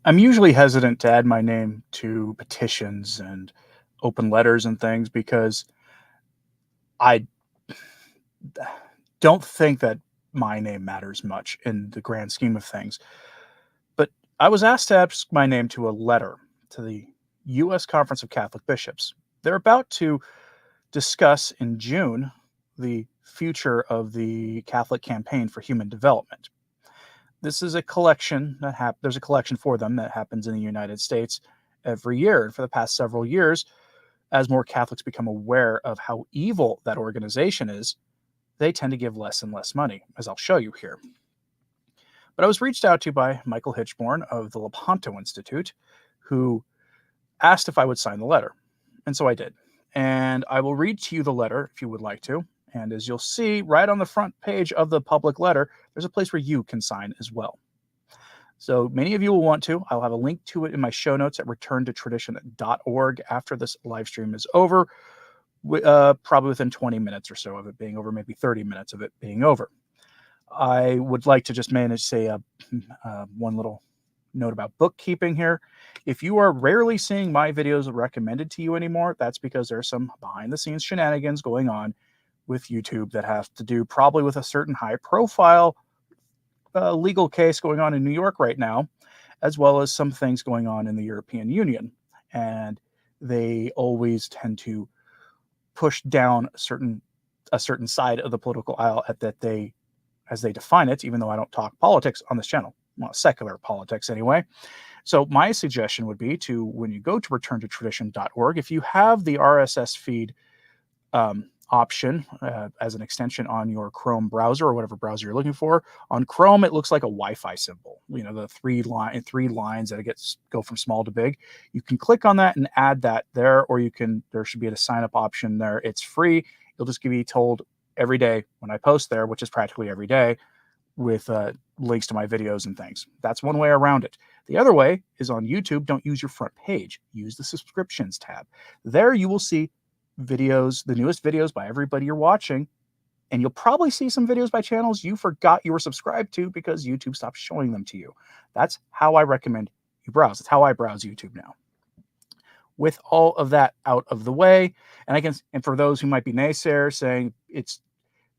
I'm usually hesitant to add my name to petitions and open letters and things because I don't think that my name matters much in the grand scheme of things. But I was asked to add my name to a letter to the U.S. Conference of Catholic Bishops. They're about to discuss in June the future of the Catholic Campaign for Human Development. This is a collection there's a collection for them that happens in the United States every year. And for the past several years, as more Catholics become aware of how evil that organization is, they tend to give less and less money, as I'll show you here. But I was reached out to by Michael Hitchborn of the Lepanto Institute, who asked if I would sign the letter. And so I did. And I will read to you the letter if you would like to. And as you'll see, right on the front page of the public letter, there's a place where you can sign as well. So many of you will want to. I'll have a link to it in my show notes at returntotradition.org after this live stream is over, probably within 20 minutes or so of it being over, maybe 30 minutes of it being over. I would like to just say one little note about bookkeeping here. If you are rarely seeing my videos recommended to you anymore, that's because there's some behind the scenes shenanigans going on with YouTube that have to do probably with a certain high profile legal case going on in New York right now, as well as some things going on in the European Union. And they always tend to push down a certain side of the political aisle as they define it, even though I don't talk politics on this channel. Well, secular politics anyway. So my suggestion would be to, when you go to returntotradition.org, if you have the RSS feed option as an extension on your Chrome browser or whatever browser you're looking for. On Chrome, it looks like a Wi-Fi symbol. You know, the three lines that go from small to big. You can click on that and add that there, or there should be a sign up option there. It's free. You'll just be told every day when I post there, which is practically every day, with links to my videos and things. That's one way around it. The other way is on YouTube. Don't use your front page. Use the subscriptions tab. There you will see videos, the newest videos by everybody you're watching, and you'll probably see some videos by channels you forgot you were subscribed to because YouTube stopped showing them to you. That's how I recommend you browse. It's how I browse YouTube now. With all of that out of the way, and for those who might be naysayers saying it's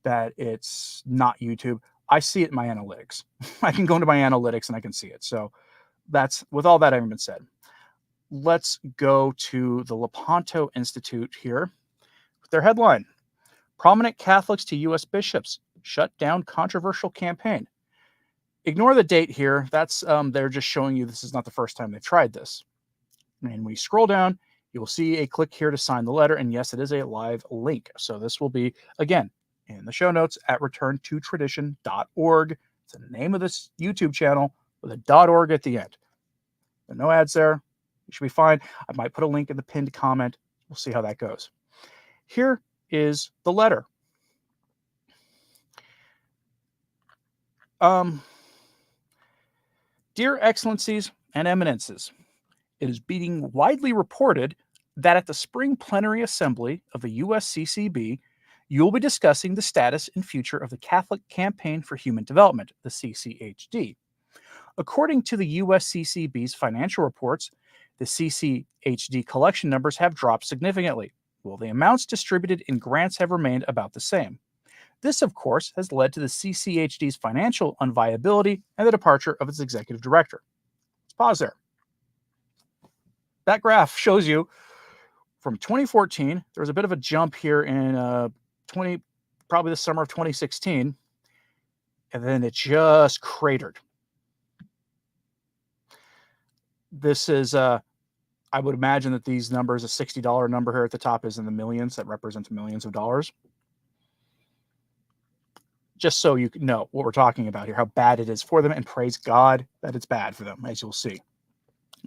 not YouTube, I see it in my analytics. I can go into my analytics and I can see it. So that's, with all that having been said, let's go to the Lepanto Institute here with their headline: Prominent Catholics to U.S. Bishops Shut Down Controversial Campaign. Ignore the date here. That's they're just showing you this is not the first time they've tried this. And when you scroll down, you'll see a click here to sign the letter. And yes, it is a live link. So this will be, again, in the show notes at returntotradition.org. It's the name of this YouTube channel with a .org at the end. There are no ads there. You should be fine. I might put a link in the pinned comment. We'll see how that goes. Here is the letter. Dear Excellencies and Eminences, it is being widely reported that at the spring plenary assembly of the USCCB, you will be discussing the status and future of the Catholic Campaign for Human Development, the CCHD. According to the USCCB's financial reports, the CCHD collection numbers have dropped significantly, while the amounts distributed in grants have remained about the same. This, of course, has led to the CCHD's financial unviability and the departure of its executive director. Let's pause there. That graph shows you from 2014, there was a bit of a jump here in probably the summer of 2016, and then it just cratered. This is, I would imagine that these numbers, a $60 number here at the top is in the millions. That represents millions of dollars. Just so you know what we're talking about here, how bad it is for them, and praise God that it's bad for them, as you'll see.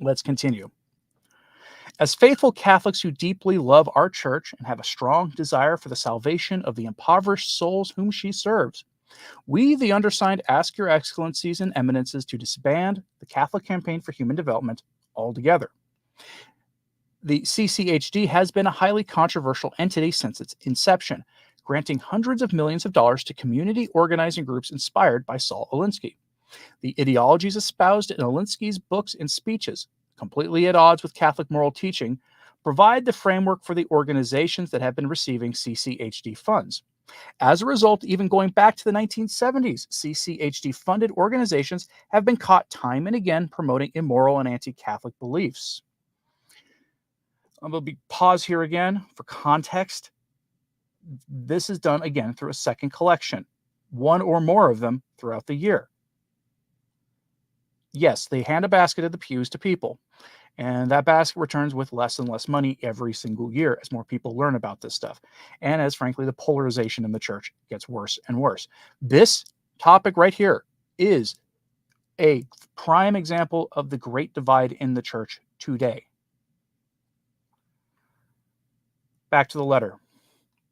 Let's continue. As faithful Catholics who deeply love our church and have a strong desire for the salvation of the impoverished souls whom she serves, we, the undersigned, ask your excellencies and eminences to disband the Catholic Campaign for Human Development altogether. The CCHD has been a highly controversial entity since its inception, granting hundreds of millions of dollars to community organizing groups inspired by Saul Alinsky. The ideologies espoused in Alinsky's books and speeches, completely at odds with Catholic moral teaching, provide the framework for the organizations that have been receiving CCHD funds. As a result, even going back to the 1970s, CCHD-funded organizations have been caught time and again promoting immoral and anti-Catholic beliefs. I'm going to pause here again for context. This is done again through a second collection, one or more of them throughout the year. Yes, they hand a basket at the pews to people, and that basket returns with less and less money every single year as more people learn about this stuff, and as, frankly, the polarization in the church gets worse and worse. This topic right here is a prime example of the great divide in the church today. Back to the letter.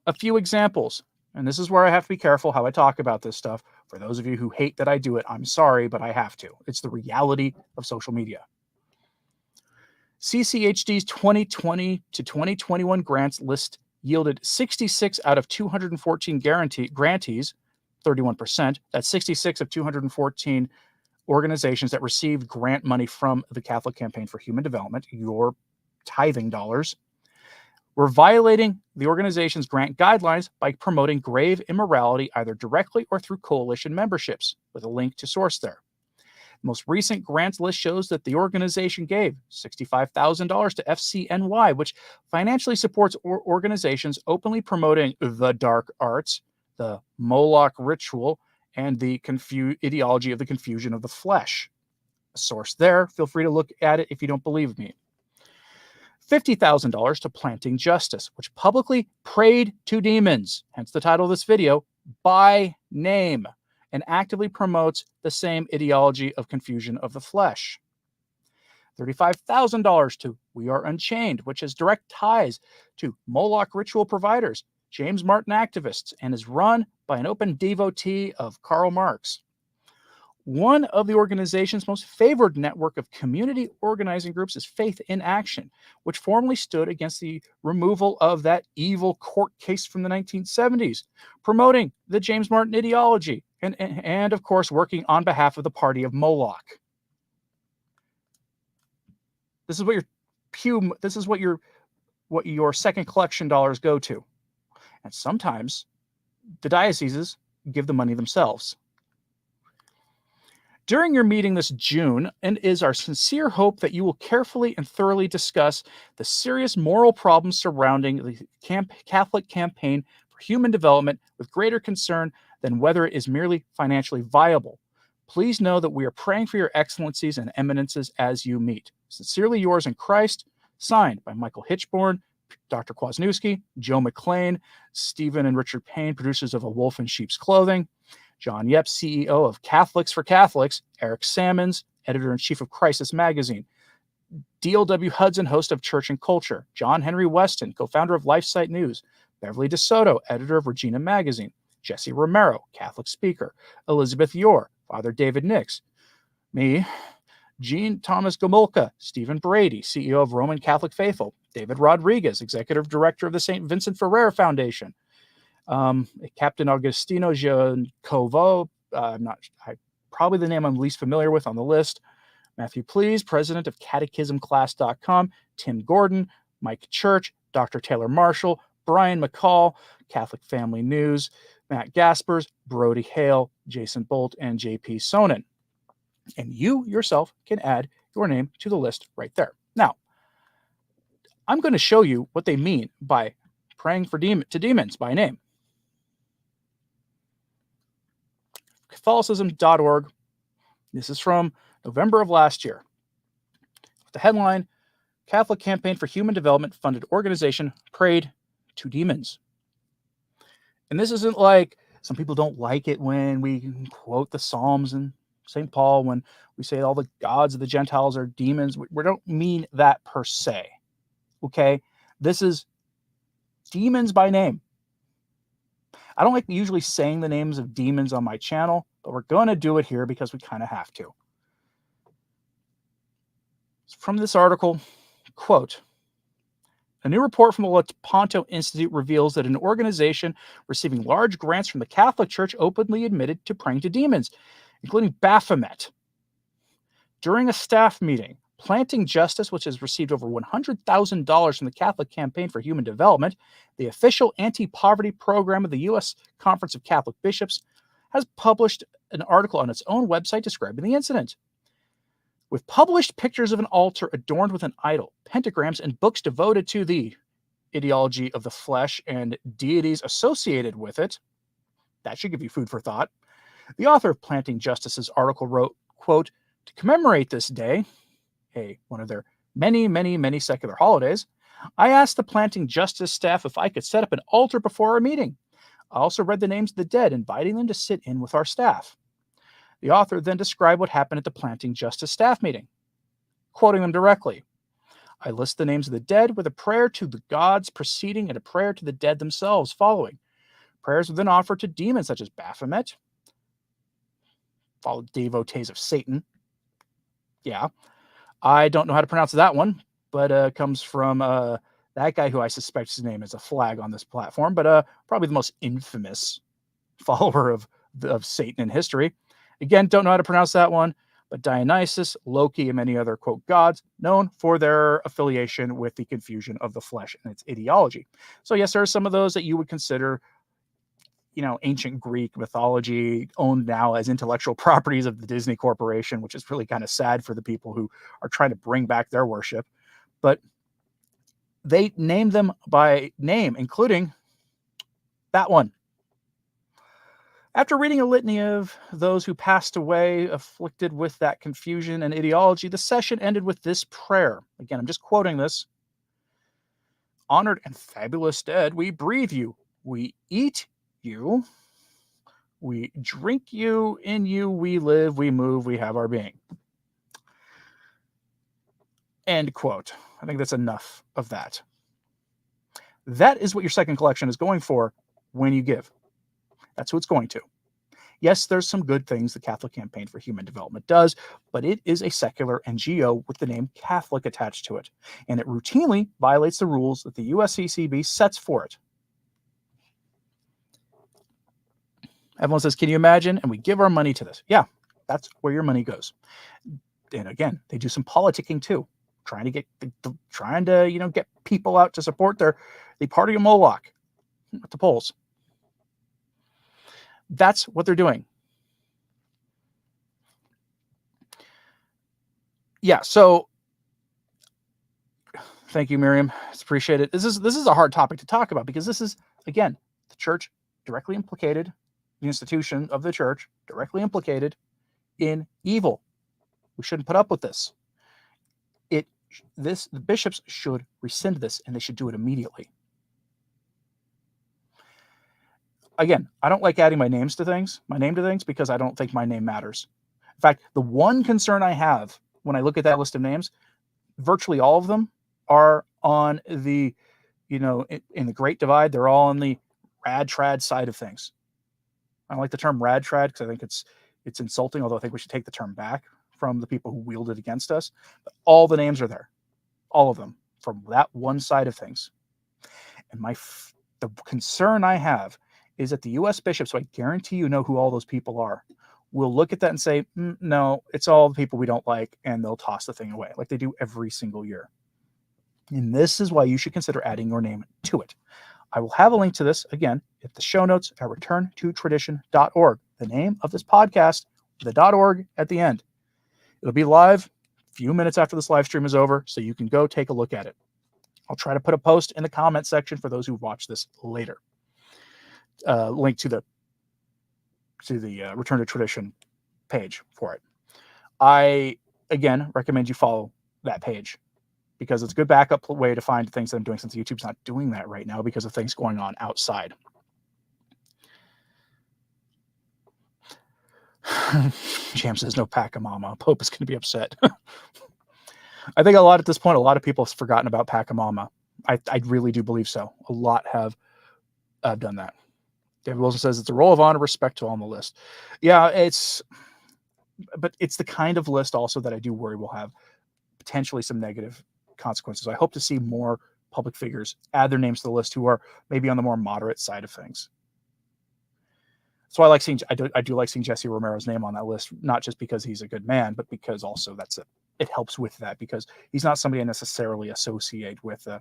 A few examples, and this is where I have to be careful how I talk about this stuff. For those of you who hate that I do it, I'm sorry, but I have to. It's the reality of social media. CCHD's 2020 to 2021 grants list yielded 66 out of 214 grantees, 31%. That's 66 of 214 organizations that received grant money from the Catholic Campaign for Human Development, your tithing dollars, were violating the organization's grant guidelines by promoting grave immorality either directly or through coalition memberships, with a link to source there. The most recent grants list shows that the organization gave $65,000 to FCNY, which financially supports organizations openly promoting the dark arts, the Moloch ritual, and the ideology of the confusion of the flesh. A source there. Feel free to look at it if you don't believe me. $50,000 to Planting Justice, which publicly prayed to demons, hence the title of this video, by name, and actively promotes the same ideology of confusion of the flesh. $35,000 to We Are Unchained, which has direct ties to Moloch ritual providers, James Martin activists, and is run by an open devotee of Karl Marx. One of the organization's most favored network of community organizing groups is Faith in Action, which formally stood against the removal of that evil court case from the 1970s, promoting the James Martin ideology, and of course, working on behalf of the party of Moloch. This is what your second collection dollars go to. And sometimes the dioceses give the money themselves. During your meeting this June, and is our sincere hope that you will carefully and thoroughly discuss the serious moral problems surrounding the Catholic Campaign for Human Development with greater concern than whether it is merely financially viable. Please know that we are praying for your excellencies and eminences as you meet. Sincerely yours in Christ, signed by Michael Hitchborn, Dr. Kwasniewski, Joe McLean, Stephen and Richard Payne, producers of A Wolf in Sheep's Clothing, John Yep, CEO of Catholics for Catholics, Eric Sammons, editor-in-chief of Crisis Magazine, D.L.W. Hudson, host of Church and Culture, John Henry Weston, co-founder of LifeSite News, Beverly DeSoto, editor of Regina Magazine, Jesse Romero, Catholic speaker, Elizabeth Yore, Father David Nix, me, Jean Thomas Gomulka, Stephen Brady, CEO of Roman Catholic Faithful, David Rodriguez, executive director of the St. Vincent Ferrer Foundation, Captain Augustino Giancovo, probably the name I'm least familiar with on the list, Matthew Please, president of catechismclass.com, Tim Gordon, Mike Church, Dr. Taylor Marshall, Brian McCall, Catholic Family News, Matt Gaspers, Brody Hale, Jason Bolt, and JP Sonnen. And you yourself can add your name to the list right there. Now, I'm going to show you what they mean by praying to demons by name. Catholicism.org. This is from November of last year. The headline, Catholic Campaign for Human Development funded organization prayed to demons. And this isn't like, some people don't like it when we quote the Psalms and St. Paul, when we say all the gods of the Gentiles are demons. We don't mean that per se. Okay? This is demons by name. I don't like usually saying the names of demons on my channel, but we're going to do it here because we kind of have to. From this article, quote, a new report from the Lepanto Institute reveals that an organization receiving large grants from the Catholic Church openly admitted to praying to demons. including Baphomet. During a staff meeting, Planting Justice, which has received over $100,000 from the Catholic Campaign for Human Development, the official anti-poverty program of the U.S. Conference of Catholic Bishops, has published an article on its own website describing the incident. With published pictures of an altar adorned with an idol, pentagrams, and books devoted to the ideology of the flesh and deities associated with it, that should give you food for thought. The author of Planting Justice's article wrote, quote, "To commemorate this day, one of their many, many, many secular holidays, I asked the Planting Justice staff if I could set up an altar before our meeting. I also read the names of the dead, inviting them to sit in with our staff." The author then described what happened at the Planting Justice staff meeting. Quoting them directly, "I list the names of the dead with a prayer to the gods preceding and a prayer to the dead themselves following. Prayers were then offered to demons such as Baphomet, followed devotees of Satan." Yeah, I don't know how to pronounce that one, but comes from that guy who I suspect his name is a flag on this platform, but probably the most infamous follower of Satan in history. Again, don't know how to pronounce that one, but Dionysus, Loki, and many other, quote, gods known for their affiliation with the confusion of the flesh and its ideology. So yes, there are some of those that you would consider, ancient Greek mythology, owned now as intellectual properties of the Disney Corporation, which is really kind of sad for the people who are trying to bring back their worship. But they named them by name, including that one. After reading a litany of those who passed away afflicted with that confusion and ideology, the session ended with this prayer. Again, I'm just quoting this. "Honored and fabulous dead, we breathe you, we eat you, we drink you, in you we live, we move, we have our being." End quote. I think that's enough of that. That is what your second collection is going for when you give. That's who it's going to. Yes, there's some good things the Catholic Campaign for Human Development does, but it is a secular NGO with the name Catholic attached to it, and it routinely violates the rules that the USCCB sets for it. Everyone says, "Can you imagine?" And we give our money to this. Yeah, that's where your money goes. And again, they do some politicking too, trying to get get people out to support the party of Moloch at the polls. That's what they're doing. Yeah, so thank you, Miriam. It's appreciated. This is a hard topic to talk about because this is, again, the church directly implicated, the institution of the church directly implicated in evil. We shouldn't put up with this. The bishops should rescind this, and they should do it immediately. Again, I don't like adding my name to things because I don't think my name matters. In fact, the one concern I have when I look at that list of names, virtually all of them are on the, in the Great Divide. They're all on the rad trad side of things. I don't like the term rad trad because I think it's insulting, although I think we should take the term back from the people who wield it against us. But all the names are there, all of them, from that one side of things. And the concern I have is that the U.S. bishops, so I guarantee you know who all those people are, will look at that and say, no, it's all the people we don't like, and they'll toss the thing away like they do every single year. And this is why you should consider adding your name to it. I will have a link to this, again, at the show notes at returntotradition.org. The name of this podcast, the .org at the end. It'll be live a few minutes after this live stream is over, so you can go take a look at it. I'll try to put a post in the comment section for those who watch this later. Link to the Return to Tradition page for it. I, again, recommend you follow that page because it's a good backup way to find things that I'm doing since YouTube's not doing that right now because of things going on outside. Jam says no Pachamama. Pope is going to be upset. I think at this point, a lot of people have forgotten about Pachamama. I really do believe so. A lot have done that. David Wilson says it's a role of honor, respect to all on the list. Yeah, but it's the kind of list also that I do worry will have potentially some negative consequences. I hope to see more public figures add their names to the list who are maybe on the more moderate side of things. So I like seeing I do like seeing Jesse Romero's name on that list, not just because he's a good man, but because also it helps with that, because he's not somebody I necessarily associate with the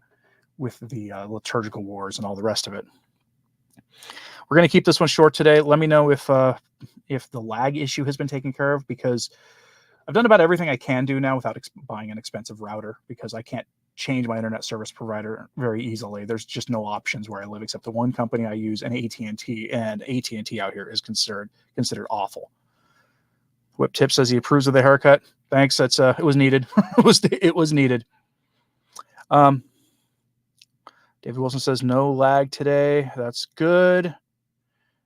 liturgical wars and all the rest of it. We're going to keep this one short today. Let me know if the lag issue has been taken care of, because I've done about everything I can do now without buying an expensive router, because I can't change my internet service provider very easily. There's just no options where I live except the one company I use, and AT&T, and AT&T out here is considered awful. Whip Tip says he approves of the haircut. Thanks. That's it was needed. it was needed. David Wilson says no lag today. That's good.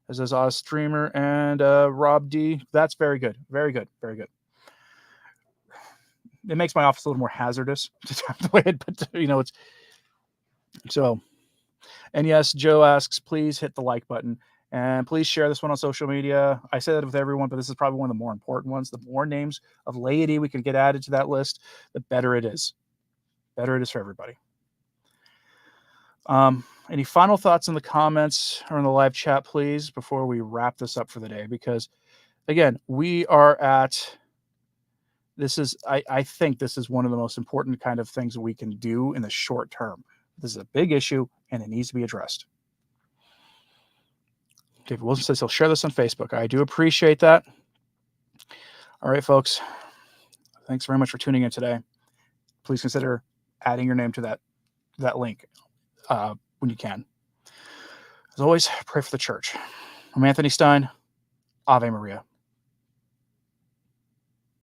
As says Oz Streamer and Rob D. That's very good. Very good. Very good. It makes my office a little more hazardous to have the way it, but it's so. And yes, Joe asks, please hit the like button and please share this one on social media. I say that with everyone, but this is probably one of the more important ones. The more names of laity we can get added to that list, the better it is. Better it is for everybody. Any final thoughts in the comments or in the live chat, please, before we wrap this up for the day? Because again, we are at. I think this is one of the most important kind of things we can do in the short term. This is a big issue and it needs to be addressed. David Wilson says he'll share this on Facebook. I do appreciate that. All right, folks. Thanks very much for tuning in today. Please consider adding your name to that link when you can. As always, pray for the church. I'm Anthony Stine. Ave Maria.